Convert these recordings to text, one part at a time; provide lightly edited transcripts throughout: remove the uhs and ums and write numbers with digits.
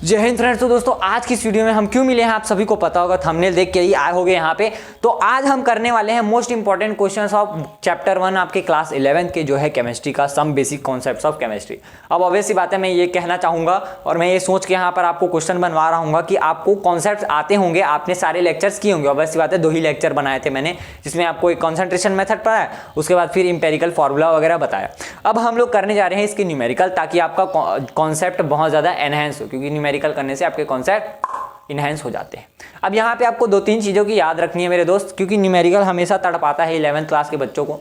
जय हिंद फ्रेंड्स। तो दोस्तों आज की इस वीडियो में हम क्यों मिले हैं आप सभी को पता होगा, थंबनेल देख के ही आए होंगे यहाँ पे। तो आज हम करने वाले हैं most important questions of chapter 1 आपके क्लास 11 के जो है केमिस्ट्री का some basic concepts of chemistry. अब ऑब्वियस सी बात है, मैं ये कहना चाहूँगा और मैं ये सोच के यहाँ पर आपको क्वेश्चन बनवा रहा हूँ कि आपको कॉन्सेप्ट आते होंगे, आपने सारे लेक्चर्स किए होंगे। ऑब्वियस सी बात है, 2 ही लेक्चर बनाए थे मैंने, जिसमें आपको एक कॉन्सेंट्रेशन मेथड पढ़ाया, उसके बाद फिर इंपेरिकल फार्मूला वगैरह बताया। अब हम लोग करने जा रहे हैं इसके न्यूमेरिकल, ताकि आपका कॉन्सेप्ट बहुत ज़्यादा एनहेंस हो, क्योंकि न्यूमेरिकल करने से आपके कॉन्सेप्ट इनहेंस हो जाते हैं। अब यहाँ पे आपको 2-3 चीज़ों की याद रखनी है मेरे दोस्त, क्योंकि न्यूमेरिकल हमेशा तड़पाता है 11th क्लास के बच्चों को।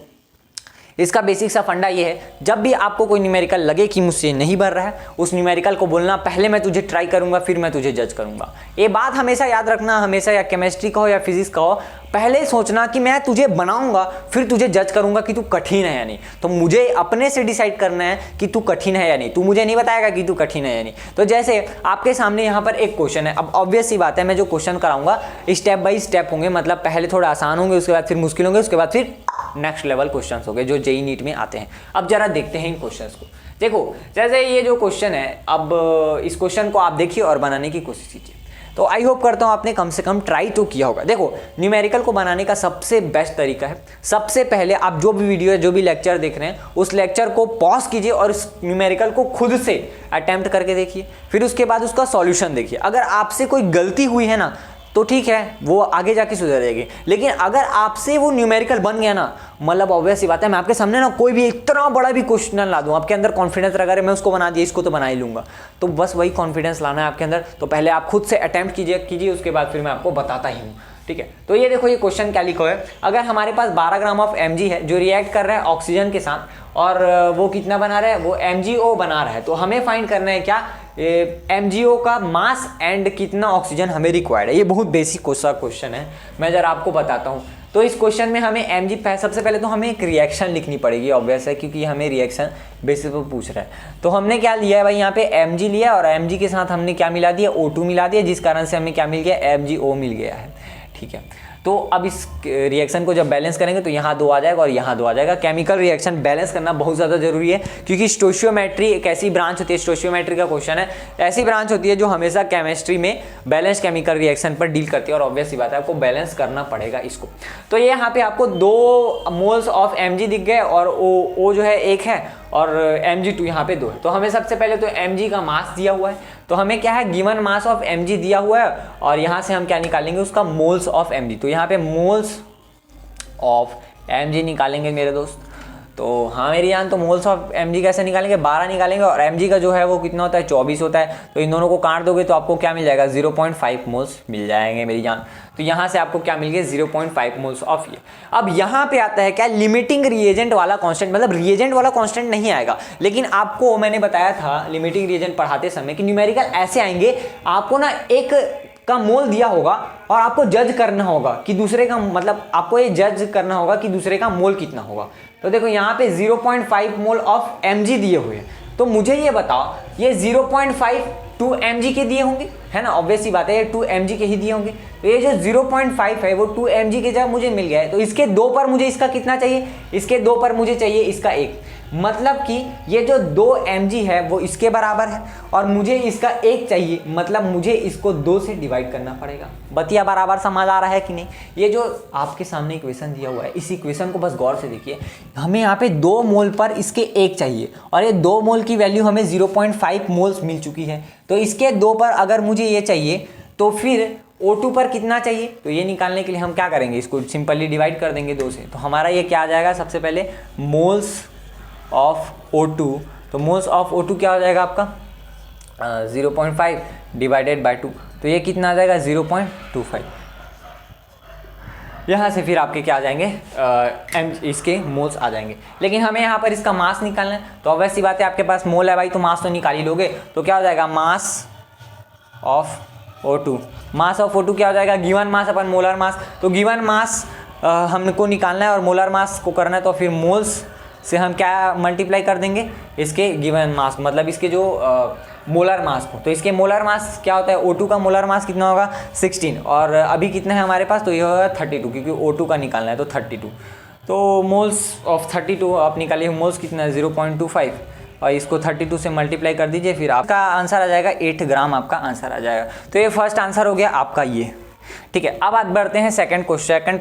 इसका बेसिक सा फंडा ये है, जब भी आपको कोई न्यूमेरिकल लगे कि मुझसे नहीं बन रहा है, उस न्यूमेरिकल को बोलना पहले मैं तुझे ट्राई करूंगा फिर मैं तुझे जज करूंगा। ये बात हमेशा याद रखना, हमेशा, या केमिस्ट्री का हो या फिजिक्स का हो, पहले सोचना कि मैं तुझे बनाऊंगा फिर तुझे जज करूंगा कि तू कठिन है या नहीं। तो मुझे अपने से डिसाइड करना है कि तू कठिन है या नहीं, तू मुझे नहीं बताएगा कि तू कठिन है या नहीं। तो जैसे आपके सामने यहाँ पर एक क्वेश्चन है। अब ऑब्वियस सी बात है, मैं जो क्वेश्चन कराऊंगा स्टेप बाय स्टेप होंगे, मतलब पहले थोड़े आसान होंगे, उसके बाद फिर मुश्किल होंगे, उसके बाद फिर नेक्स्ट लेवल क्वेश्चंस होंगे जो जेईई नीट में आते हैं। अब जरा देखते हैं इन क्वेश्चंस को। देखो जैसे ये जो क्वेश्चन है, अब इस क्वेश्चन को आप देखिए और बनाने की कोशिश कीजिए। तो आई होप करता हूं आपने कम से कम ट्राई तो किया होगा। देखो न्यूमेरिकल को बनाने का सबसे बेस्ट तरीका है, सबसे पहले आप जो भी वीडियो जो भी लेक्चर देख रहे हैं उस लेक्चर को पॉज कीजिए और उस न्यूमेरिकल को खुद से अटेम्प्ट करके देखिए, फिर उसके बाद उसका सॉल्यूशन देखिए। अगर आपसे कोई गलती हुई है ना तो ठीक है, वो आगे जाके सुधर जाएगी। लेकिन अगर आपसे वो न्यूमेरिकल बन गया ना, मतलब ऑब्वियस सी बात है, मैं आपके सामने ना कोई भी इतना बड़ा भी क्वेश्चन ला दूं, आपके अंदर कॉन्फिडेंस अगर मैं उसको बना दिया, इसको तो बना ही लूंगा। तो बस वही कॉन्फिडेंस लाना है आपके अंदर। तो पहले आप खुद से अटेम्प्ट कीजिए, उसके बाद फिर मैं आपको बताता ही हूँ, ठीक है। तो ये देखो, ये क्वेश्चन क्या लिखा है। अगर हमारे पास 12 ग्राम ऑफ Mg है जो रिएक्ट कर रहा है ऑक्सीजन के साथ, और वो कितना बना रहा है, वो MgO बना रहा है, तो हमें फाइंड करना है क्या, MgO का मास एंड कितना ऑक्सीजन हमें रिक्वायर्ड है। ये बहुत बेसिक क्वेश्चन है, मैं जरा आपको बताता हूँ। तो इस क्वेश्चन में हमें सबसे पहले तो हमें एक रिएक्शन लिखनी पड़ेगी, ऑब्वियस है, क्योंकि हमें रिएक्शन बेसिस पर पूछ रहा है। तो हमने क्या लिया है भाई, यहाँ पे Mg लिया और Mg के साथ हमने क्या मिला दिया, O2 मिला दिया, जिस कारण से हमें क्या मिल गया, MgO मिल गया है, ठीक है। तो अब इस रिएक्शन को जब बैलेंस करेंगे तो यहाँ 2 आ जाएगा और यहाँ 2 आ जाएगा। केमिकल रिएक्शन बैलेंस करना बहुत ज़्यादा जरूरी है, क्योंकि स्टोइचियोमेट्री एक ऐसी ब्रांच होती है, स्टोइचियोमेट्री का क्वेश्चन है, ऐसी ब्रांच होती है जो हमेशा केमिस्ट्री में बैलेंस केमिकल रिएक्शन पर डील करती है, और ऑब्वियस सी बात है आपको बैलेंस करना पड़ेगा इसको। तो ये यहाँ पे आपको 2 मोल्स ऑफ Mg दिख गए, और O जो है 1 है, और Mg2 यहाँ पे 2 है। तो हमें सबसे पहले तो Mg का मास दिया हुआ है, तो हमें क्या है, गिवन मास ऑफ Mg दिया हुआ है, और यहाँ से हम क्या निकालेंगे, उसका मोल्स ऑफ Mg। तो यहाँ पे मोल्स ऑफ Mg निकालेंगे मेरे दोस्त। तो हाँ मेरी जान, तो मोल्स ऑफ Mg कैसे निकालेंगे, 12 निकालेंगे, और Mg का जो है वो कितना होता है, 24 होता है। तो इन दोनों को काट दोगे तो आपको क्या मिल जाएगा, 0.5 मोल्स मिल जाएंगे मेरी जान। तो यहाँ से आपको क्या मिल गया, 0.5 मोल्स ऑफ ये। अब यहाँ पे आता है क्या, लिमिटिंग रिएजेंट वाला कांस्टेंट, मतलब रिएजेंट वाला कांस्टेंट नहीं आएगा, लेकिन आपको मैंने बताया था लिमिटिंग रिएजेंट पढ़ाते समय कि न्यूमेरिकल ऐसे आएंगे, आपको ना एक का मोल दिया होगा और आपको जज करना होगा कि दूसरे का, मतलब आपको ये जज करना होगा कि दूसरे का मोल कितना होगा। तो देखो यहाँ पे 0.5 मोल ऑफ Mg दिए हुए हैं, तो मुझे ये बताओ ये 0.5 2 Mg के दिए होंगे, है ना, ऑब्वियस सी बात है, ये 2 Mg के ही दिए होंगे। तो ये जो 0.5 है वो 2 Mg के जगह मुझे मिल गया है। तो इसके 2 पर मुझे इसका कितना चाहिए, इसके 2 पर मुझे चाहिए इसका 1, मतलब कि ये जो 2 Mg है वो इसके बराबर है, और मुझे इसका 1 चाहिए, मतलब मुझे इसको 2 से डिवाइड करना पड़ेगा। बतिया बराबर समझ आ रहा है कि नहीं। ये जो आपके सामने इक्वेशन दिया हुआ है, इस इक्वेशन को बस गौर से देखिए। हमें यहाँ पे 2 मोल पर इसके 1 चाहिए, और ये 2 मोल की वैल्यू हमें 0.5 मोल्स मिल चुकी है। तो इसके 2 पर अगर मुझे ये चाहिए तो फिर O2 पर कितना चाहिए, तो ये निकालने के लिए हम क्या करेंगे, इसको सिंपली डिवाइड कर देंगे 2 से। तो हमारा ये क्या आ जाएगा, सबसे पहले मोल्स ऑफ O2। तो मोल्स ऑफ O2 क्या हो जाएगा आपका, 0.5 डिवाइडेड बाय 2, तो ये कितना आ जाएगा, 0.25। यहाँ से फिर आपके क्या आ जाएंगे, इसके मोल्स आ जाएंगे। लेकिन हमें यहाँ पर इसका मास निकालना है, तो ऑब्वियस सी बात है, आपके पास मोल है भाई, तो मास तो निकाल ही लोगे। तो क्या हो जाएगा, mass of O2, mass of O2 क्या हो जाएगा, गिवन मास अपन मोलर मास। तो गिवन मास हमको निकालना है और मोलर मास को करना है, तो फिर मोल्स से हम क्या मल्टीप्लाई कर देंगे, इसके गिवन मास, मतलब इसके जो मोलर मास को। तो इसके मोलर मास क्या होता है, O2 का मोलर मास कितना होगा, 16, और अभी कितना है हमारे पास, तो ये होगा 32, क्योंकि O2 का निकालना है तो 32। तो मोल्स ऑफ 32 आप निकालिए, मोल्स कितना है 0.25, और इसको 32 से मल्टीप्लाई कर दीजिए, फिर आपका आंसर आ जाएगा 8 ग्राम, आपका आंसर आ जाएगा। तो ये फर्स्ट आंसर हो गया आपका ये, ठीक है। अब बात बढ़ते हैं सेकंड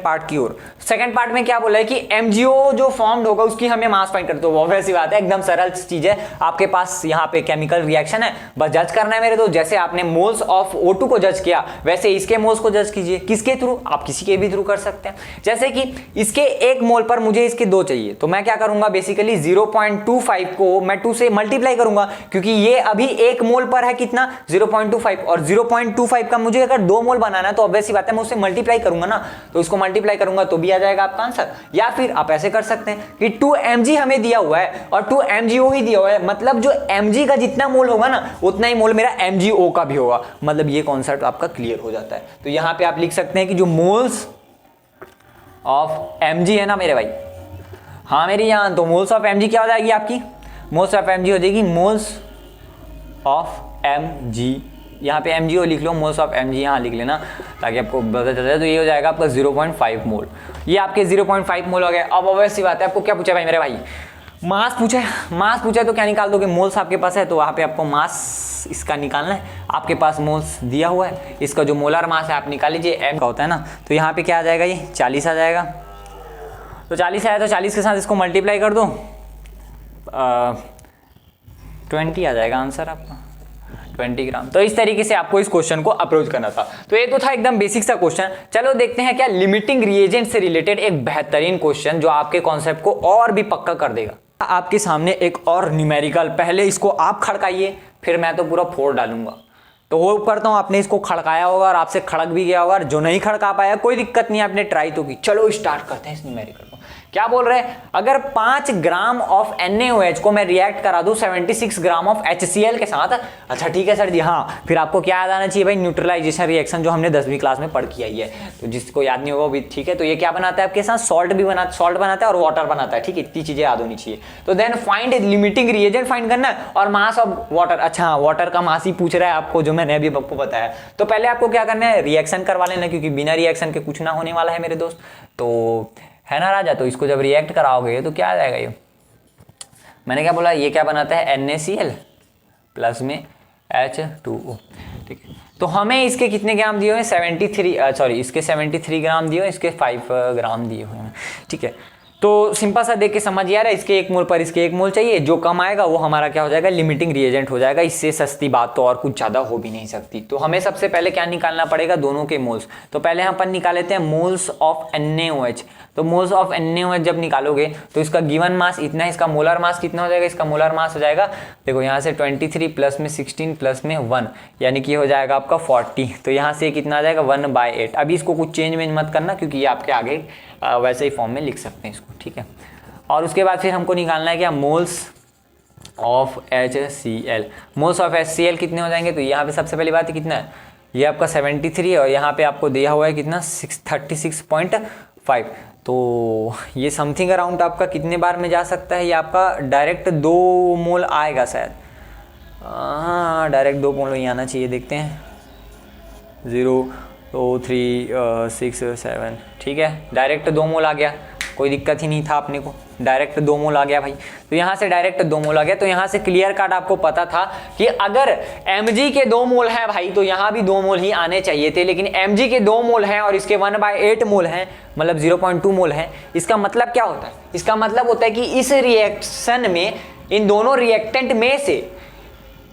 पार्ट की ओर। सेकंड पार्ट में क्या बोला है कि एमजीओ जो फॉर्म्ड होगा उसकी हमें मास फाइंड करते हो। वो वैसी बात है, एकदम सरल चीज है। आपके पास यहाँ पे केमिकल रिएक्शन है, बस जज करना है मेरे दोस्त। जैसे आपने मोल्स ऑफ O2 को जज किया, वैसे इसके मोल्स को जज कीजिए। किसके थ्रू? आप किसी के भी थ्रू कर सकते हैं। जैसे कि इसके 1 मोल पर मुझे इसके 2 चाहिए, तो मैं क्या करूंगा, बेसिकली 0.25 को मैं 2 से मल्टीप्लाई करूंगा, क्योंकि ये अभी 1 मोल पर है कितना, 0.25, और 0.25 का मुझे अगर 2 मोल बनाना है तो ऑब्वियसली बात है मैं उससे मल्टीप्लाई करूंगा ना, तो इसको मल्टीप्लाई करूंगा तो भी आ जाएगा आपका आंसर। या फिर आप ऐसे कर सकते हैं कि 2 mg हमें दिया हुआ है और 2 MgO ही दिया हुआ है, मतलब जो mg का जितना मोल होगा ना उतना ही मोल मेरा MgO का भी होगा, मतलब ये कॉन्सेप्ट आपका क्लियर हो जाता है। तो यहां पे आप लिख सकते हैं कि जो मोल्स ऑफ mg है ना मेरे भाई, हाँ मेरी जान, तो मोल्स ऑफ mg क्या हो जाएगी आपकी, मोल्स ऑफ mg हो जाएगी मोल्स ऑफ mg, यहाँ पे MgO लिख लो, मोल्स ऑफ mg यहाँ लिख लेना ताकि आपको पता चल जाए। तो ये हो जाएगा आपका 0.5 मोल, ये आपके 0.5 मोल हो गए। अब ऑब्वियस बात है, आपको क्या पूछा भाई मेरे भाई, मास पूछा है। मास पूछा है तो क्या निकाल दोगे, मोल्स आपके पास है तो वहाँ पे आपको मास इसका निकालना है। आपके पास मोल्स दिया हुआ है, इसका जो मोलर मास है आप निकाल लीजिए, m का होता है ना, तो यहाँ पे क्या आ जाएगा, ये 40 आ जाएगा। तो 40 आया तो 40 के साथ इसको मल्टीप्लाई कर दो, 20 आ जाएगा आंसर आपका, 20 ग्राम। तो इस तरीके से आपको इस क्वेश्चन को अप्रोच करना था। तो ये तो था एकदम बेसिक सा क्वेश्चन। चलो देखते हैं क्या लिमिटिंग रिएजेंट से रिलेटेड एक बेहतरीन क्वेश्चन जो आपके कॉन्सेप्ट को और भी पक्का कर देगा। आपके सामने एक और न्यूमेरिकल, पहले इसको आप खड़काइए, फिर मैं तो पूरा फोड़ डालूंगा। तो होप करता हूं आपने इसको खड़काया होगा और आपसे खड़क भी गया होगा। जो नहीं खड़का पाया कोई दिक्कत नहीं, आपने ट्राई तो की। चलो स्टार्ट करते हैं इस न्यूमेरिकल को। क्या बोल रहे हैं, अगर 5 ग्राम ऑफ NaOH को मैं रिएक्ट करा दूं 76 ग्राम ऑफ HCl के साथ। अच्छा ठीक है सर जी, हाँ फिर आपको क्या याद आना चाहिए भाई, न्यूट्रलाइजेशन रिएक्शन जो हमने 10वीं क्लास में पढ़ के आई है। तो जिसको याद नहीं होगा वो भी ठीक है। तो ये क्या बनाता है आपके साथ, सॉल्ट बनाता है और वाटर बनाता है, ठीक है, इतनी चीजें याद होनी चाहिए। तो then find limiting reagent find करना है और मास ऑफ वाटर। अच्छा वाटर का मास ही पूछ रहा है आपको, जो मैंने अभी आपको बताया। तो पहले आपको क्या करना है, रिएक्शन करवा लेना, क्योंकि बिना रिएक्शन के कुछ ना होने वाला है मेरे दोस्त। तो है ना राजा, तो इसको जब रिएक्ट कराओगे तो क्या आ जाएगा, ये मैंने क्या बोला, ये क्या बनाता है NaCl प्लस में H2O, ठीक है। तो हमें इसके कितने ग्राम दिए हुए हैं, 73 इसके 73 ग्राम दिए हुए, इसके 5 ग्राम दिए हुए हैं, ठीक है। तो सिंपल सा देख के समझ आ रहा है, इसके 1 मोल पर इसके 1 मोल चाहिए, जो कम आएगा वो हमारा क्या हो जाएगा, लिमिटिंग रिएजेंट हो जाएगा। इससे सस्ती बात तो और कुछ ज़्यादा हो भी नहीं सकती। तो हमें सबसे पहले क्या निकालना पड़ेगा, दोनों के मोल्स। तो पहले हम अपन निकाल लेते हैं मोल्स ऑफ NaOH। तो मोल्स ऑफ NaOH जब निकालोगे तो इसका गिवन मास इतना है, इसका मोलर मास कितना हो जाएगा, इसका मोलर मास हो जाएगा, देखो यहाँ से 23 प्लस में 16 प्लस में 1, यानी कि हो जाएगा आपका 40। तो यहाँ से कितना आ जाएगा 1/8। अभी इसको कुछ चेंज वेंज मत करना, क्योंकि ये आपके आगे वैसे ही फॉर्म में लिख सकते हैं इसको, ठीक है। और उसके बाद फिर हमको निकालना है क्या, moles of HCl। Moles of HCl कितने हो जाएंगे, तो यहाँ पे सबसे पहली बात है कितना है, ये आपका 73 है और यहाँ पे आपको दिया हुआ है कितना 36.5। तो ये समथिंग अराउंड आपका कितने बार में जा सकता है, ये आपका डायरेक्ट 2 मोल आएगा शायद, हाँ डायरेक्ट 2 मोल ही आना चाहिए। देखते हैं 0 2 3 6 7, ठीक है, डायरेक्ट 2 मोल आ गया, कोई दिक्कत ही नहीं था अपने को, डायरेक्ट 2 मोल आ गया भाई। तो यहाँ से डायरेक्ट 2 मोल आ गया। तो यहाँ से क्लियर कट आपको पता था कि अगर Mg के 2 मोल है भाई तो यहाँ भी 2 मोल ही आने चाहिए थे, लेकिन Mg के 2 मोल हैं और इसके 1/8 मोल हैं, मतलब 0.2 मोल है। इसका मतलब क्या होता है, इसका मतलब होता है कि इस रिएक्शन में इन दोनों रिएक्टेंट में से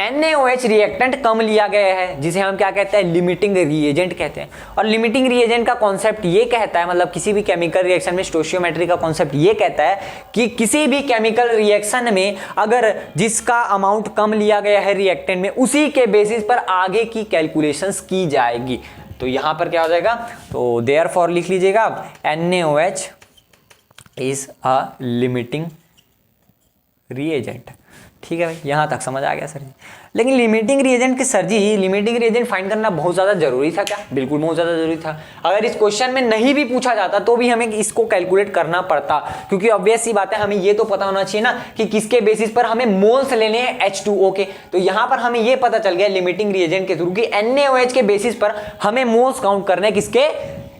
NaOH रिएक्टेंट कम लिया गया है, जिसे हम क्या कहते हैं, लिमिटिंग रिएजेंट कहते हैं। और लिमिटिंग रिएजेंट का कॉन्सेप्ट ये कहता है, मतलब किसी भी केमिकल रिएक्शन में स्टोइचियोमेट्री का कॉन्सेप्ट ये कहता है कि किसी भी केमिकल रिएक्शन में अगर जिसका अमाउंट कम लिया गया है रिएक्टेंट में, उसी के बेसिस पर आगे की कैलकुलेशंस की जाएगी। तो यहां पर क्या हो जाएगा, तो देयरफॉर लिख लीजिएगा आप, NaOH is a limiting reagent, ठीक है भाई, यहां तक समझ आ गया सर जी। लेकिन लिमिटिंग रिएजेंट के सर जी, लिमिटिंग रिएजेंट फाइंड करना बहुत ज़्यादा जरूरी था क्या, बिल्कुल बहुत ज़्यादा जरूरी था। अगर इस क्वेश्चन में नहीं भी पूछा जाता तो भी हमें इसको कैलकुलेट करना पड़ता, क्योंकि ऑब्वियस सी बात है हमें ये तो पता होना चाहिए ना कि किसके बेसिस पर हमें मोल्स लेने हैं H2O के। तो यहाँ पर हमें ये पता चल गया लिमिटिंग रिएजेंट के थ्रू कि NaOH के बेसिस पर हमें मोल्स काउंट करने किसके,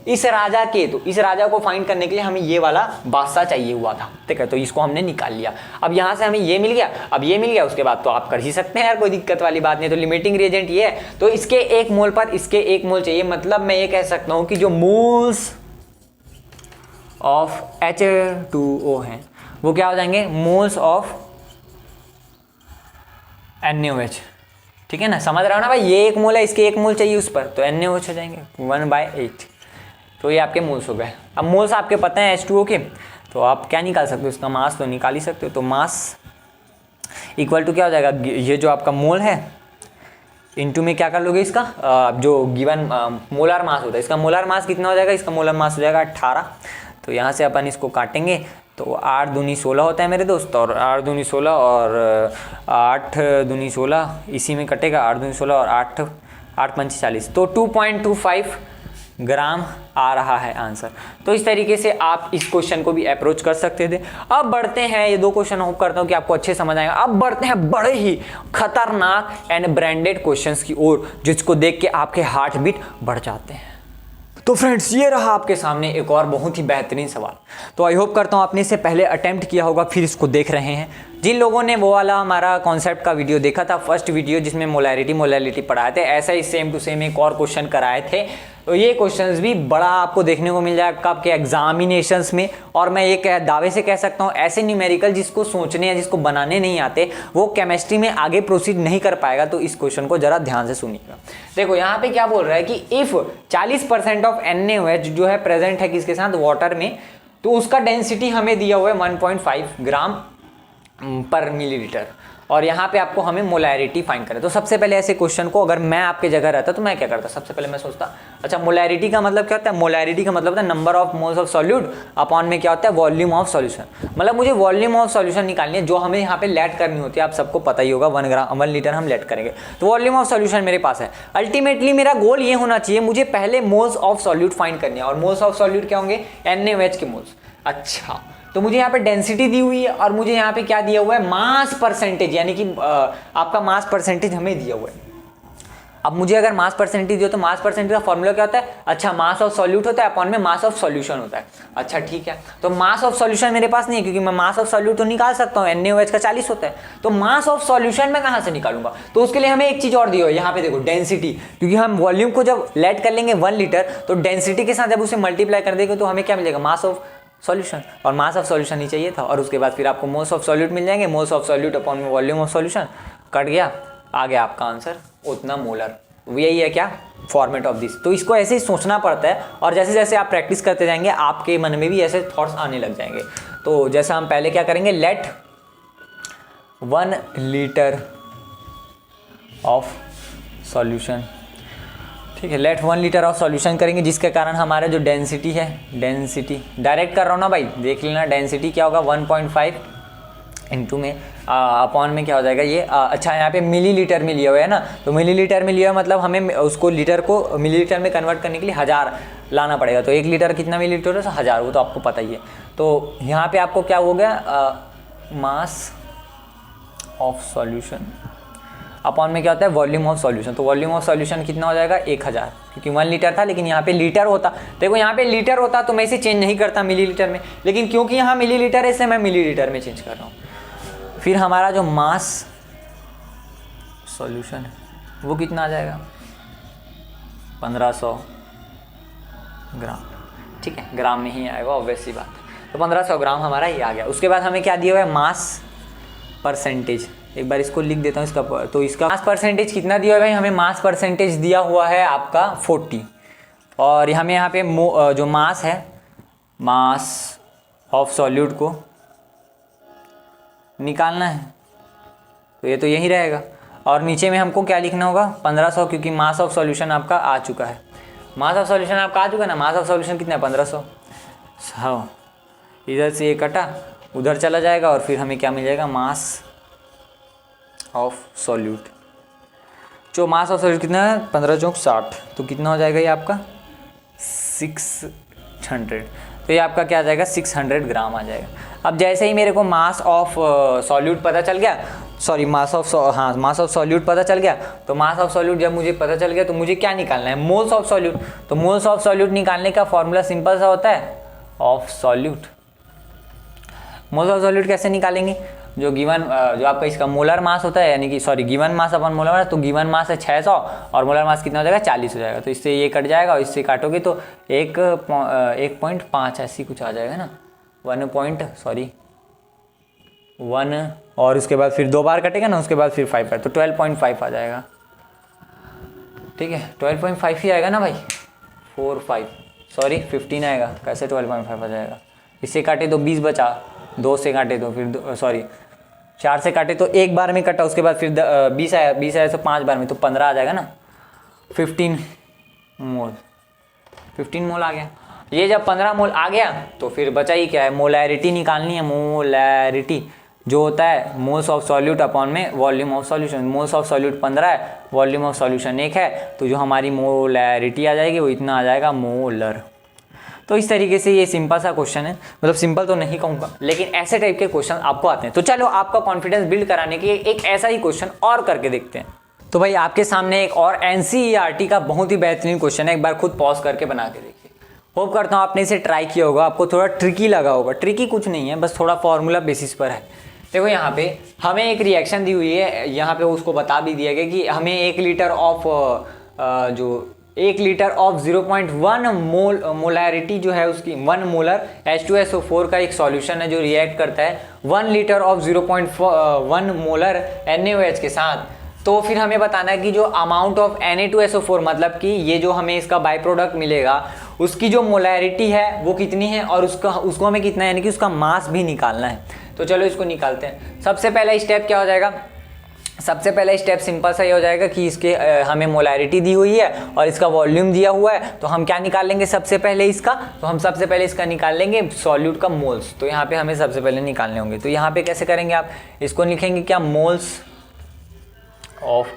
इस राजा के, तो इस राजा को फाइंड करने के लिए हमें ये वाला बादशाह चाहिए हुआ था, ठीक है, तो इसको हमने निकाल लिया। अब यहाँ से हमें ये मिल गया, अब ये मिल गया, उसके बाद तो आप कर ही सकते हैं यार, कोई दिक्कत वाली बात नहीं। तो लिमिटिंग रिएजेंट ये है, तो इसके 1 मोल पर इसके 1 मोल चाहिए, मतलब मैं ये कह सकता हूँ कि जो मोल्स ऑफ H2O हैं वो क्या हो जाएंगे, मोल्स ऑफ NaOH, ठीक है ना, समझ रहा हो ना भाई, ये 1 मोल है, इसके 1 मोल चाहिए उस पर, तो NaOH हो जाएंगे 1/8। तो ये आपके मोल्स हो गए। अब मोल्स आपके पता है H2O के, तो आप क्या निकाल सकते हो, इसका मास तो निकाल ही सकते हो। तो मास इक्वल टू क्या हो जाएगा, ये जो आपका मोल है इनटू में क्या कर लोगे इसका जो गिवन मोलर मास होता है, इसका मोलर मास कितना हो जाएगा, इसका मोलर मास हो जाएगा 18। तो यहाँ से अपन इसको काटेंगे तो 8 दूनी 16 होता है मेरे दोस्त, और 8 दूनी 16 और 8 दूनी 16 इसी में कटेगा, 8 दूनी 16 और 8 पंच 40, तो 2.25 ग्राम आ रहा है आंसर। तो इस तरीके से आप इस क्वेश्चन को भी अप्रोच कर सकते थे। अब बढ़ते हैं, ये 2 क्वेश्चन होप करता हूँ कि आपको अच्छे समझ आएगा। अब बढ़ते हैं बड़े ही खतरनाक एंड ब्रांडेड क्वेश्चंस की ओर, जिसको देख के आपके हार्ट बीट बढ़ जाते हैं। तो फ्रेंड्स, ये रहा आपके सामने एक और बहुत ही बेहतरीन सवाल। तो आई होप करता हूँ आपने इससे पहले अटेम्प्ट किया होगा, फिर इसको देख रहे हैं। जिन लोगों ने वो वाला हमारा कॉन्सेप्ट का वीडियो देखा था, फर्स्ट वीडियो जिसमें मोलैरिटी पढ़ाए थे, ऐसा ही सेम टू सेम एक और क्वेश्चन कराए थे। तो ये क्वेश्चंस भी बड़ा आपको देखने को मिल जाएगा आपके एग्जामिनेशंस में। और मैं ये दावे से कह सकता हूँ, ऐसे न्यूमेरिकल जिसको सोचने या जिसको बनाने नहीं आते, वो केमिस्ट्री में आगे प्रोसीड नहीं कर पाएगा। तो इस क्वेश्चन को जरा ध्यान से सुनिएगा। देखो यहाँ पे क्या बोल रहा है कि इफ 40% ऑफ NaOH जो है प्रेजेंट है किसके साथ, वाटर में, तो उसका डेंसिटी हमें दिया हुआ है 1.5 ग्राम पर मिलीलीटर, और यहाँ पे आपको हमें मोलैरिटी फाइंड करना है। तो सबसे पहले ऐसे क्वेश्चन को अगर मैं आपके जगह रहता तो मैं क्या करता, सबसे पहले मैं सोचता, अच्छा मोलैरिटी का मतलब क्या होता है, मोलैरिटी का मतलब होता है number of moles of solute upon में क्या होता है, वॉल्यूम ऑफ सॉल्यूशन। मतलब मुझे वॉल्यूम ऑफ सॉल्यूशन निकालनी है, जो हमें यहाँ पे लेट करनी होती है, आप सबको पता ही होगा, 1 लीटर हम लेट करेंगे, तो वॉल्यूम ऑफ सॉल्यूशन मेरे पास है। अल्टीमेटली मेरा गोल ये होना चाहिए, मुझे पहले मोल्स ऑफ सॉल्यूट फाइंड करनी है, और मोल्स ऑफ सॉल्यूट क्या होंगे, NaOH के मोल्स। अच्छा, तो मुझे यहाँ पे डेंसिटी दी हुई है, और मुझे यहाँ पे क्या दिया हुआ है, मास परसेंटेज, यानी कि आपका मास परसेंटेज हमें दिया हुआ है। अब मुझे अगर मास परसेंटेज दिया तो मास परसेंटेज का फॉर्मूला क्या होता है, अच्छा मास ऑफ सॉल्यूट होता है अपॉन में मास ऑफ सॉल्यूशन होता है। अच्छा ठीक है, तो मास ऑफ सॉल्यूशन मेरे पास नहीं है, क्योंकि मैं मास ऑफ सॉल्यूट तो निकाल सकता हूँ, NaOH का 40 होता है, तो मास ऑफ सॉल्यूशन मैं कहाँ से निकालूंगा। तो उसके लिए हमें एक चीज और दी हुई है, यहाँ पे देखो डेंसिटी, क्योंकि हम वॉल्यूम को जब लेट कर लेंगे 1 लीटर, तो डेंसिटी के साथ जब उसे मल्टीप्लाई कर देंगे तो हमें क्या मिलेगा, मास ऑफ सॉल्यूशन, और मास ऑफ सॉल्यूशन ही चाहिए था। और उसके बाद फिर आपको मोल्स ऑफ सॉल्यूट मिल जाएंगे, मोल्स ऑफ सॉल्यूट अपॉन में वॉल्यूम ऑफ सॉल्यूशन, कट गया, आ गया आपका आंसर उतना मोलर। यही है क्या, फॉर्मेट ऑफ दिस। तो इसको ऐसे ही सोचना पड़ता है, और जैसे जैसे आप प्रैक्टिस करते जाएंगे आपके मन में भी ऐसे थॉट्स आने लग जाएंगे। तो जैसा हम पहले क्या करेंगे, लेट 1 लीटर ऑफ सॉल्यूशन, ठीक है, लेट 1 लीटर ऑफ सॉल्यूशन करेंगे, जिसके कारण हमारा जो डेंसिटी है, डेंसिटी डायरेक्ट कर रहा हूँ ना भाई, देख लेना, डेंसिटी क्या होगा 1.5 इंटू में अपॉन में क्या हो जाएगा ये, अच्छा यहाँ पे मिलीलीटर में लिया हुआ है ना, तो मिलीलीटर में लिया हुआ मतलब हमें उसको लीटर को मिलीलीटर में कन्वर्ट करने के लिए 1000 लाना पड़ेगा। तो 1 लीटर कितना मिलीलीटर है, 1000, वो तो आपको पता ही है। तो यहाँ पे आपको क्या हो गया, मास ऑफ सॉल्यूशन अपॉन में क्या होता है, वॉल्यूम ऑफ सॉल्यूशन। तो वॉल्यूम ऑफ सॉल्यूशन कितना हो जाएगा, 1000, क्योंकि 1 लीटर था, लेकिन यहाँ पे लीटर होता, देखो यहाँ पे लीटर होता तो मैं इसे चेंज नहीं करता मिलीलीटर में, लेकिन क्योंकि यहाँ मिलीलीटर है इसलिए मैं मिलीलीटर में चेंज कर रहा हूँ। फिर हमारा जो मास सॉल्यूशन है वो कितना आ जाएगा, 1500 ग्राम, ठीक है, ग्राम में ही आएगा ऑब्वियस सी बात। तो 1500 ग्राम हमारा ये आ गया। उसके बाद हमें क्या दिया हुआ है, मास परसेंटेज, एक बार इसको लिख देता हूँ इसका, तो इसका मास परसेंटेज कितना दिया हुआ है, हमें मास परसेंटेज दिया हुआ है आपका 40, और हमें यहाँ पे जो मास है, मास ऑफ सॉल्यूट को निकालना है, तो ये तो यही रहेगा। और नीचे में हमको क्या लिखना होगा, 1500, क्योंकि मास ऑफ सॉल्यूशन आपका आ चुका है, मास ऑफ सॉल्यूशन आपका आ चुका है ना, मास ऑफ सॉल्यूशन कितना है 1500। हाँ, इधर से ये कटा उधर चला जाएगा, और फिर हमें क्या मिल जाएगा, मास ऑफ सॉल्यूट। जो मास ऑफ सॉल्यूट कितना है, 15 चौक 60, तो कितना हो जाएगा ये आपका 600। तो ये आपका क्या आ जाएगा, 600 ग्राम आ जाएगा। अब जैसे ही मेरे को मास ऑफ सॉल्यूट पता चल गया, sorry mass of mass of solute पता चल गया। तो मास ऑफ सॉल्यूट जब मुझे पता चल गया तो मुझे क्या निकालना है, मोल्स ऑफ सॉल्यूट। तो मोल्स ऑफ सॉल्यूट निकालने का फॉर्मूला सिंपल सा होता है, of solute. Moles of solute कैसे निकालेंगे, जो गिवन जो आपका इसका मोलर मास होता है, यानी कि सॉरी गिवन मास अपन मोलर मास, तो गिवन मास है 600 और मोलर मास कितना हो जाएगा 40 हो जाएगा। तो इससे ये कट जाएगा और इससे काटोगे तो 1.5 ऐसी कुछ आ जाएगा ना, 1 और उसके बाद फिर 2 बार कटेगा ना, उसके बाद फिर 5 है तो 12.5 आ जाएगा। ठीक है 12.5 ही आएगा ना भाई, 15 आएगा। कैसे 12.5 आ जाएगा, इससे काटे तो 20 बचा, 2 से काटे तो फिर 4 से काटे तो एक बार में कटा, उसके बाद फिर 20 आया तो 5 बार में तो 15 आ जाएगा ना, 15 मोल आ गया। ये जब 15 मोल आ गया तो फिर बचा ही क्या है, मोलैरिटी निकालनी है। मोलैरिटी जो होता है मोल्स ऑफ सॉल्यूट अपॉन में volume of solution. Moles of solute 15 है, वॉल्यूम ऑफ सॉल्यूशन 1 है, तो जो हमारी मोलैरिटी आ जाएगी वो इतना आ जाएगा मोलर। तो इस तरीके से ये सिंपल सा क्वेश्चन है, मतलब सिंपल तो नहीं कहूँगा लेकिन ऐसे टाइप के क्वेश्चन आपको आते हैं। तो चलो आपका कॉन्फिडेंस बिल्ड कराने के एक ऐसा ही क्वेश्चन और करके देखते हैं। तो भाई आपके सामने एक और एनसीईआरटी का बहुत ही बेहतरीन क्वेश्चन है, एक बार खुद पॉज करके बना के देखिए। होप करता हूँ आपने इसे ट्राई किया होगा, आपको थोड़ा ट्रिकी लगा होगा। ट्रिकी कुछ नहीं है, बस थोड़ा फॉर्मूला बेसिस पर है। देखो यहाँ पे हमें एक रिएक्शन दी हुई है, यहाँ पे उसको बता भी दिया गया कि हमें 1 लीटर ऑफ 0.1 मोलैरिटी जो है उसकी 1 मोलर H2SO4 का एक सॉल्यूशन है जो रिएक्ट करता है 1 लीटर ऑफ 0.1 मोलर NaOH के साथ। तो फिर हमें बताना है कि जो अमाउंट ऑफ Na2SO4 मतलब कि ये जो हमें इसका बाई प्रोडक्ट मिलेगा उसकी जो मोलैरिटी है वो कितनी है और उसको हमें कितना है, यानी कि उसका मास भी निकालना है। तो चलो इसको निकालते हैं। सबसे पहला स्टेप क्या हो जाएगा, सबसे पहला स्टेप सिंपल सा ये हो जाएगा कि इसके हमें मोलैरिटी दी हुई है और इसका वॉल्यूम दिया हुआ है, तो हम क्या निकाल लेंगे सबसे पहले इसका, तो हम सबसे पहले इसका निकाल लेंगे सॉल्यूट का मोल्स। तो यहाँ पे हमें सबसे पहले निकालने होंगे, तो यहाँ पे कैसे करेंगे आप, इसको लिखेंगे क्या, moles of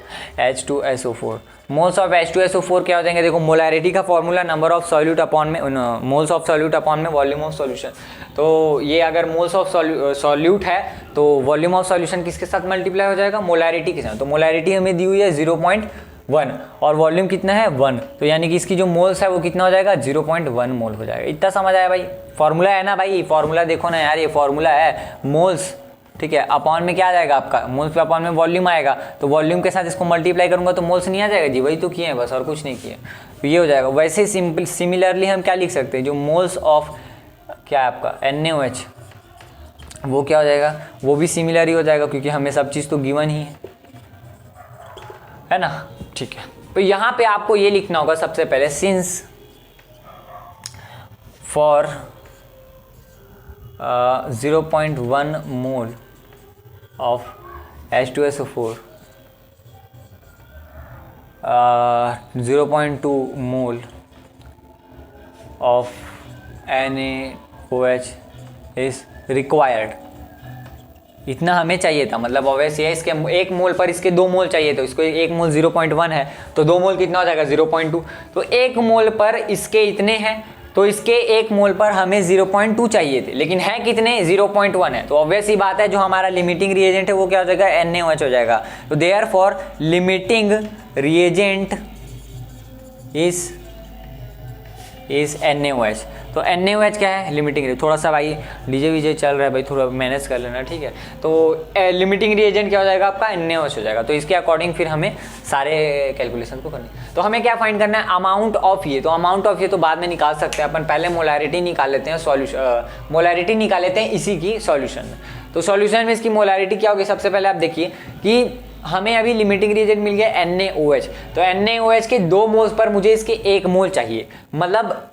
H2SO4। Moles of H2SO4 क्या हो जाएंगे, देखो मोलैरिटी का formula number of solute upon में मोल्स ऑफ सॉल्यूट अपॉन में वॉल्यूम ऑफ सॉल्यूशन। तो ये अगर मोल्स ऑफ सॉल्यूट है तो वॉल्यूम ऑफ सॉल्यूशन किसके साथ मल्टीप्लाई हो जाएगा, मोलैरिटी के साथ। तो मोलैरिटी हमें दी हुई है 0.1 और वॉल्यूम कितना है 1, तो यानी कि इसकी जो मोल्स है वो कितना हो जाएगा 0.1 मोल हो जाएगा। इतना समझ आया भाई, फॉर्मूला है ना भाई, फॉर्मूला देखो ना यार, ये फॉर्मूला है मोल्स, ठीक है। अपॉन में क्या आ जाएगा आपका, मोल्स पे अपॉन में वॉल्यूम आएगा, तो वॉल्यूम के साथ इसको मल्टीप्लाई करूंगा तो मोल्स नहीं आ जाएगा जी, वही तो किए हैं बस और कुछ नहीं किए, तो ये हो जाएगा। वैसे सिमिलरली हम क्या लिख सकते हैं, जो मोल्स ऑफ क्या है आपका NaOH वो क्या हो जाएगा, वो भी सिमिलर ही हो जाएगा क्योंकि हमें सब चीज़ तो गिवन ही है ना, ठीक है। तो यहाँ पे आपको ये लिखना होगा सबसे पहले, since for 0.1 mole of H2SO4 0.2 mole of NaOH is required। इतना हमें चाहिए था, मतलब ऑब्वियसली है इसके 1 मोल पर इसके 2 मोल चाहिए थे, इसको 1 मोल 0.1 है तो 2 मोल कितना हो जाएगा 0.2, तो 1 मोल पर इसके इतने हैं तो इसके 1 मोल पर हमें 0.2 चाहिए थे, लेकिन है कितने 0.1 है, तो ऑब्वियस ही बात है जो हमारा लिमिटिंग रिएजेंट है वो क्या हो जाएगा NaOH हो जाएगा। तो therefore limiting reagent is NaOH। तो NaOH क्या है, लिमिटिंग। थोड़ा सा भाई डीजे वीजे चल रहा है भाई, थोड़ा मैनेज कर लेना, ठीक है। तो लिमिटिंग रिएजेंट क्या हो जाएगा आपका NaOH हो जाएगा। तो इसके अकॉर्डिंग फिर हमें सारे कैलकुलेशन को करनी। तो हमें क्या फाइंड करना है, अमाउंट ऑफ ये, तो अमाउंट ऑफ ये तो बाद में निकाल सकते हैं अपन, पहले मोलैरिटी निकाल लेते हैं, मोलैरिटी निकाल लेते हैं इसी की सॉल्यूशन में। तो सॉल्यूशन में इसकी मोलैरिटी क्या होगी, सबसे पहले आप देखिए कि हमें अभी लिमिटिंग रिएजेंट मिल गया NaOH, तो NaOH के 2 मोल्स पर मुझे इसके 1 मोल चाहिए, मतलब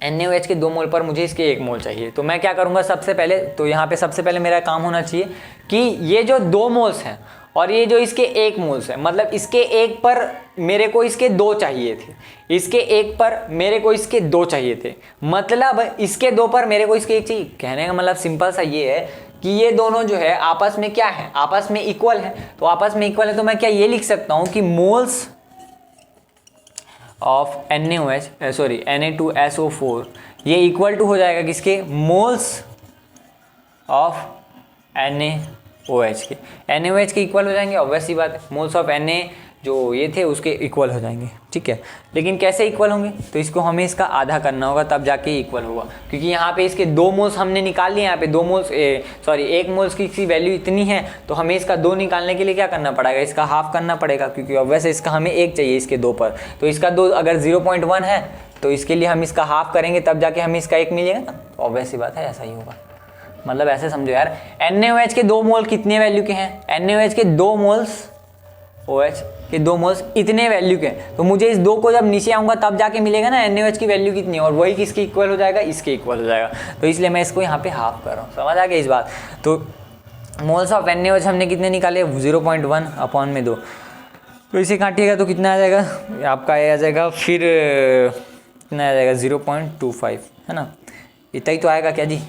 NaOH के 2 मोल पर मुझे इसके 1 मोल चाहिए। तो मैं क्या करूंगा सबसे पहले, तो यहाँ पे सबसे पहले मेरा काम होना चाहिए कि ये जो 2 मोल्स हैं और ये जो इसके 1 मोल्स है, मतलब इसके 1 पर मेरे को इसके 2 चाहिए थे, इसके 1 पर मेरे को इसके 2 चाहिए थे, मतलब इसके 2 पर मेरे को इसके 1 चाहिए। कहने का मतलब सिंपल सा ये है कि ये दोनों जो है आपस में क्या है, आपस में इक्वल है। तो आपस में इक्वल है तो मैं क्या ये लिख सकता हूं कि मोल्स ऑफ Na2SO4 ये इक्वल टू हो जाएगा किसके, मोल्स ऑफ OH के, NaOH के इक्वल हो जाएंगे, ऑब्वियस सी बात है। मोल्स ऑफ Na जो ये थे उसके इक्वल हो जाएंगे, ठीक है। लेकिन कैसे इक्वल होंगे, तो इसको हमें इसका आधा करना होगा तब जाके इक्वल होगा, क्योंकि यहाँ पे इसके 2 मोल्स हमने निकाल लिए, यहाँ पे 2 मोल्स 1 मोल्स की वैल्यू इतनी है, तो हमें इसका 2 निकालने के लिए क्या करना पड़ेगा, इसका हाफ करना पड़ेगा, क्योंकि ऑब्वियस इसका हमें 1 चाहिए इसके 2 पर, तो इसका 2 अगर 0.1 है तो इसके लिए हम इसका हाफ करेंगे तब जाके हमें इसका 1 मिलेगा ना, ऑब्वियस सी बात है ऐसा ही होगा। मतलब ऐसे समझो यार, NaOH के 2 मोल कितने वैल्यू के हैं, NaOH के 2 मोल्स OH के 2 मोल्स इतने वैल्यू के, तो मुझे इस 2 को जब नीचे आऊँगा तब जाके मिलेगा ना NaOH की वैल्यू कितनी है, और वही किसके इक्वल हो जाएगा, इसके इक्वल हो जाएगा, तो इसलिए मैं इसको यहाँ पे हाफ कर रहा हूँ। समझ आ गया इस बात। तो मोल्स ऑफ NaOH हमने कितने निकाले, 0.1 अपॉन में 2, तो इसे काटिएगा तो कितना आ जाएगा आपका, आ जाएगा फिर कितना आ जाएगा 0.25, है ना, इतना ही तो आएगा क्या जी।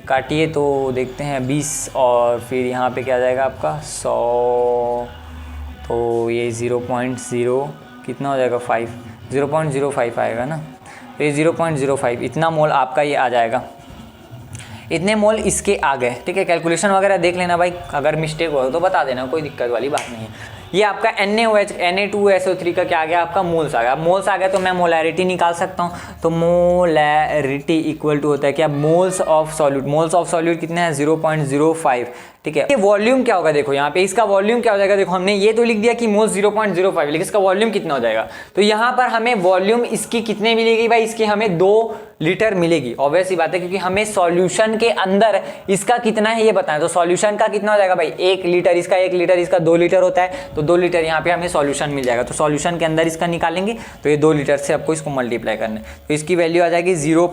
काटिए तो देखते हैं 20, और फिर यहाँ पे क्या आ जाएगा आपका 100, तो ये 0.0 कितना हो जाएगा 5, 0.05 आएगा ना, तो ये 0.05 इतना मोल आपका ये आ जाएगा, इतने मोल इसके आ गए, ठीक है। कैलकुलेशन वगैरह देख लेना भाई, अगर मिस्टेक हो तो बता देना, कोई दिक्कत वाली बात नहीं है। ये आपका NaOH Na2SO3 का क्या आ गया आपका, मोल्स आ गया। मोल्स आ गया तो मैं मोलैरिटी निकाल सकता हूँ, तो मोलैरिटी इक्वल टू होता है क्या, moles of solute. Moles of solute कितने हैं 0.05, ठीक है। ये वॉल्यूम क्या होगा, देखो यहाँ पे इसका वॉल्यूम क्या हो जाएगा, देखो हमने ये तो लिख दिया कि मोल्स 0.05, लेकिन इसका वॉल्यूम कितना हो जाएगा, तो यहाँ पर हमें वॉल्यूम इसकी कितने मिलेगी भाई, इसकी हमें 2 लीटर मिलेगी, ऑब्वियस ही बात है, क्योंकि हमें सॉल्यूशन के अंदर इसका कितना है ये बताएं, तो सॉल्यूशन का कितना हो जाएगा भाई 1 लीटर, इसका 1 लीटर, इसका 2 लीटर होता है, तो 2 लीटर यहाँ पे हमें सॉल्यूशन मिल जाएगा, तो सॉल्यूशन के अंदर इसका निकालेंगे तो ये 2 लीटर से आपको इसको मल्टीप्लाई करना है, तो इसकी वैल्यू आ जाएगी 0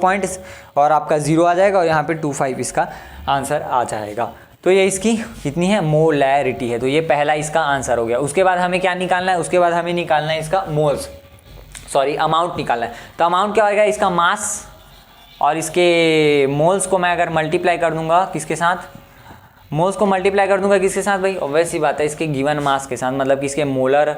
और आपका 0 आ जाएगा, और यहाँ पे 25 इसका आंसर आ जाएगा। तो ये इसकी कितनी है, मोलैरिटी है, तो ये पहला इसका आंसर हो गया। उसके बाद हमें क्या निकालना है, उसके बाद हमें निकालना है इसका मोल्स, सॉरी अमाउंट निकालना है। तो अमाउंट क्या होगा, इसका मास और इसके मोल्स को मैं अगर मल्टीप्लाई कर दूंगा किसके साथ, मोल्स को मल्टीप्लाई कर दूंगा किसके साथ भाई, ऑब्वियस सी बात है इसके गिवन मास के साथ, मतलब कि इसके मोलर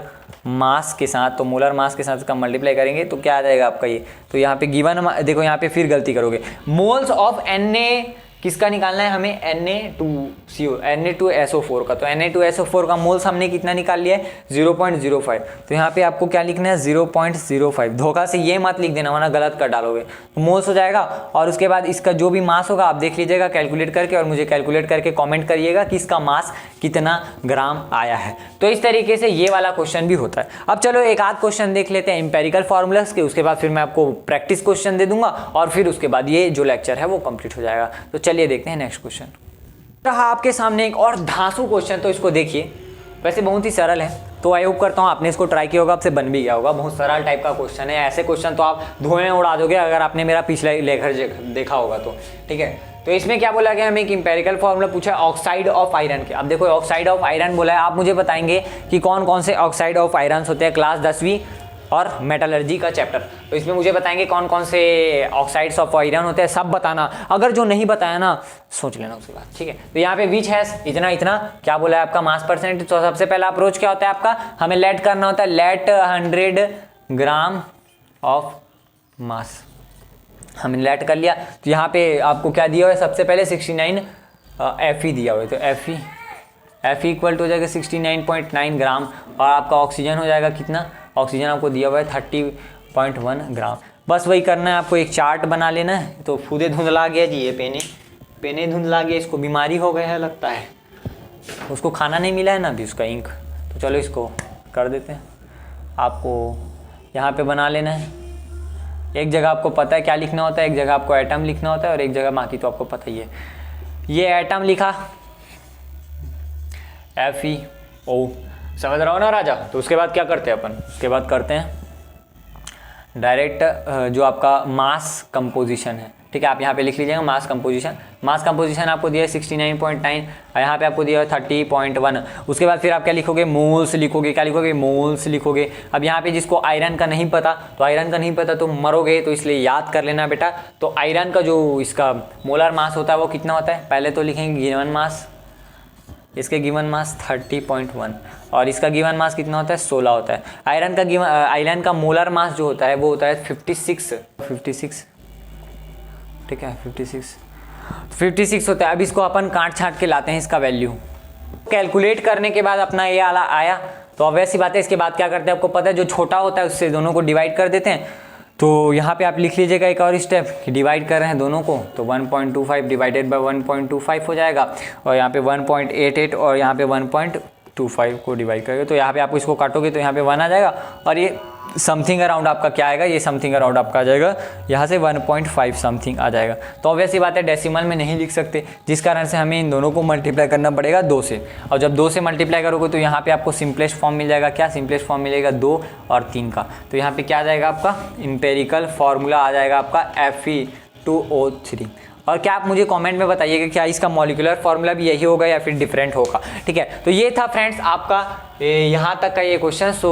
मास के साथ, तो मोलर मास के साथ इसका मल्टीप्लाई करेंगे तो क्या आ जाएगा आपका ये, तो यहाँ पे गिवन, देखो यहाँ पे फिर गलती करोगे, मोल्स ऑफ Na किसका निकालना है हमें, Na2SO4 का, तो Na2SO4 का मोल्स हमने कितना निकाल लिया है 0.05, तो यहाँ पे आपको क्या लिखना है 0.05, धोखा से ये मत लिख देना वरना गलत कर डालोगे, तो मोल्स हो जाएगा। और उसके बाद इसका जो भी मास होगा आप देख लीजिएगा कैलकुलेट करके, और मुझे कैलकुलेट करके कमेंट करिएगा कि इसका मास कितना ग्राम आया है। तो इस तरीके से ये वाला क्वेश्चन भी होता है। अब चलो एक आध क्वेश्चन देख लेते हैं एम्पेरिकल फॉर्मूलास के, उसके बाद फिर मैं आपको प्रैक्टिस क्वेश्चन दे दूंगा, और फिर उसके बाद ये जो लेक्चर है वो कंप्लीट हो जाएगा। तो चलिए देखते हैं नेक्स्ट क्वेश्चन। रहा आपके सामने एक और धांसू क्वेश्चन, तो इसको देखिए, वैसे बहुत ही सरल है, तो आई होप करता हूँ आपने इसको ट्राई किया होगा, आपसे बन भी गया होगा। बहुत सरल टाइप का क्वेश्चन है, ऐसे क्वेश्चन तो आप धुएं उड़ा दोगे अगर आपने मेरा पिछला लेक्चर देखा होगा तो, ठीक है। तो इसमें क्या बोला गया, हमें एक इंपेरिकल फॉर्मूला पूछा है ऑक्साइड ऑफ आयरन के। अब देखो ऑक्साइड ऑफ आयरन बोला है, आप मुझे बताएंगे कि कौन कौन से ऑक्साइड ऑफ आयरन होते हैं, क्लास 10वीं और मेटलर्जी का चैप्टर, तो इसमें मुझे बताएंगे कौन कौन से ऑक्साइड्स ऑफ आयरन होते हैं, सब बताना। अगर जो नहीं बताया ना सोच लेना उसके बाद, ठीक है। तो यहाँ पे विच हैज इतना इतना क्या बोला है आपका मास परसेंटेज, तो सबसे पहला अप्रोच क्या होता है आपका, हमें लेट करना होता है, लेट 100 ग्राम ऑफ मास, हमने लेट कर लिया। तो यहाँ पे आपको क्या दिया हुआ है, सबसे पहले 69 Fe दिया हुआ है, तो Fe इक्वल टू हो जाएगा 69.9 ग्राम, और आपका ऑक्सीजन हो जाएगा कितना, ऑक्सीजन आपको दिया हुआ है 30.1 ग्राम। बस वही करना है आपको, एक चार्ट बना लेना है। तो फूदे धुंधला गया जी, ये पेने धुंधला गया, इसको बीमारी हो गया है लगता है, उसको खाना नहीं मिला है ना अभी उसका इंक, तो चलो इसको कर देते हैं। आपको यहाँ पे बना लेना है, एक जगह आपको पता है क्या लिखना होता है, एक जगह आपको एटम लिखना होता है, और एक जगह बाकी तो आपको पता ही है। ये एटम लिखा FeO, समझ रहा हो ना राजा। तो उसके बाद क्या करते हैं अपन, उसके बाद करते हैं डायरेक्ट जो आपका मास कंपोजिशन है, ठीक है। आप यहाँ पे लिख लीजिएगा मास कंपोजिशन आपको दिया है 69.9, यहाँ पे आपको दिया है 30.1। उसके बाद फिर आप क्या लिखोगे, मोल्स लिखोगे, क्या लिखोगे, मोल्स लिखोगे। अब यहाँ पे जिसको आयरन का नहीं पता, तो आयरन का नहीं पता तो मरोगे, तो इसलिए याद कर लेना बेटा। तो आयरन का जो इसका मोलर मास होता है वो कितना होता है, पहले तो लिखेंगे गिवन मास, इसके गिवन मास 30.1, और इसका गिवन मास कितना होता है 16 होता है। आयरन का मोलर मास जो होता है वो होता है 56, ठीक है, 56 होता है। अब इसको अपन काट छाट के लाते हैं इसका वैल्यू, कैलकुलेट करने के बाद अपना ये आला आया, तो अब वैसी बात है। इसके बाद क्या करते हैं आपको पता है, जो छोटा होता है उससे दोनों को डिवाइड कर देते हैं। तो यहाँ पे आप लिख लीजिएगा एक और स्टेप कि डिवाइड कर रहे हैं दोनों को, तो 1.25 डिवाइडेड बाय 1.25 हो जाएगा, और यहाँ पे 1.88 और यहाँ पे 1.25 को डिवाइड करेंगे, तो यहाँ पे आप इसको काटोगे तो यहाँ पे 1 आ जाएगा, और ये समथिंग अराउंड आपका क्या आएगा, ये समथिंग अराउंड आपका आ जाएगा यहाँ से 1.5 समथिंग आ जाएगा। तो ऑब्वियसली बात है डेसिमल में नहीं लिख सकते, जिस कारण से हमें इन दोनों को मल्टीप्लाई करना पड़ेगा 2 से, और जब 2 से मल्टीप्लाई करोगे तो यहाँ पे आपको सिंपलेस्ट फॉर्म मिल जाएगा। क्या सिंपलेस्ट फॉर्म मिलेगा, 2 और 3 का। तो यहाँ पे क्या आ जाएगा आपका इंपेरिकल फार्मूला आ जाएगा आपका Fe2O3। और क्या आप मुझे कमेंट में बताइएगा क्या इसका मॉलिक्यूलर फार्मूला भी यही होगा या फिर डिफरेंट होगा। ठीक है, तो ये था फ्रेंड्स आपका यहाँ तक का ये क्वेश्चन। सो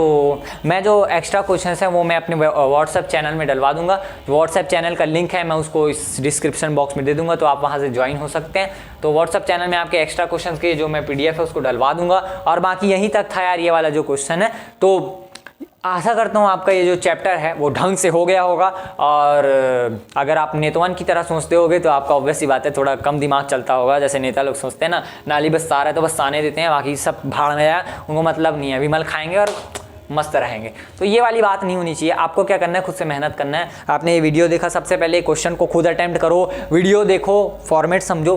मैं जो एक्स्ट्रा क्वेश्चंस हैं वो मैं अपने व्हाट्सएप चैनल में डलवा दूंगा। व्हाट्सएप चैनल का लिंक है मैं उसको इस डिस्क्रिप्शन बॉक्स में दे दूंगा, तो आप वहाँ से ज्वाइन हो सकते हैं। तो व्हाट्सएप चैनल में आपके एक्स्ट्रा क्वेश्चन के जो मैं PDF है उसको डलवा दूंगा। और बाकी यहीं तक था यार ये वाला जो क्वेश्चन है, तो आशा करता हूँ आपका ये जो चैप्टर है वो ढंग से हो गया होगा। और अगर आप नेतवन की तरह सोचते होगे तो आपका ऑब्वियसली बात है थोड़ा कम दिमाग चलता होगा। जैसे नेता लोग सोचते हैं ना, नाली बस सारा है तो बस साने देते हैं, बाकी सब भाड़ में जाए, उनको मतलब नहीं है, विमल खाएंगे और मस्त रहेंगे। तो ये वाली बात नहीं होनी चाहिए। आपको क्या करना है, खुद से मेहनत करना है। आपने ये वीडियो देखा, सबसे पहले क्वेश्चन को खुद अटेम्प्ट करो, वीडियो देखो, फॉर्मेट समझो,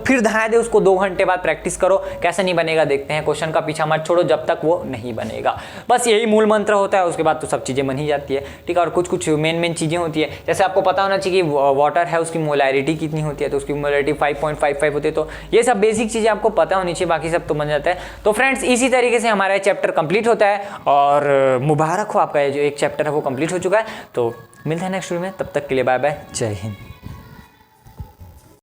फिर दहाए दे उसको 2 घंटे बाद प्रैक्टिस करो। कैसे नहीं बनेगा देखते हैं। क्वेश्चन का पीछा मत छोड़ो जब तक वो नहीं बनेगा। बस यही मूल मंत्र होता है, उसके बाद तो सब चीज़ें बन ही जाती है। ठीक है, और कुछ मेन चीज़ें होती है, जैसे आपको पता होना चाहिए कि वाटर है उसकी मोलैरिटी कितनी होती है, तो उसकी मोलैरिटी 5.55 होती है। तो ये सब बेसिक चीज़ें आपको पता होनी चाहिए, बाकी सब तो बन जाता है। तो फ्रेंड्स इसी तरीके से हमारा चैप्टर कंप्लीट होता है, और मुबारक हो आपका ये जो एक चैप्टर है वो कंप्लीट हो चुका है। तो मिलते हैं नेक्स्ट वीडियो में, तब तक के लिए बाय बाय, जय हिंद।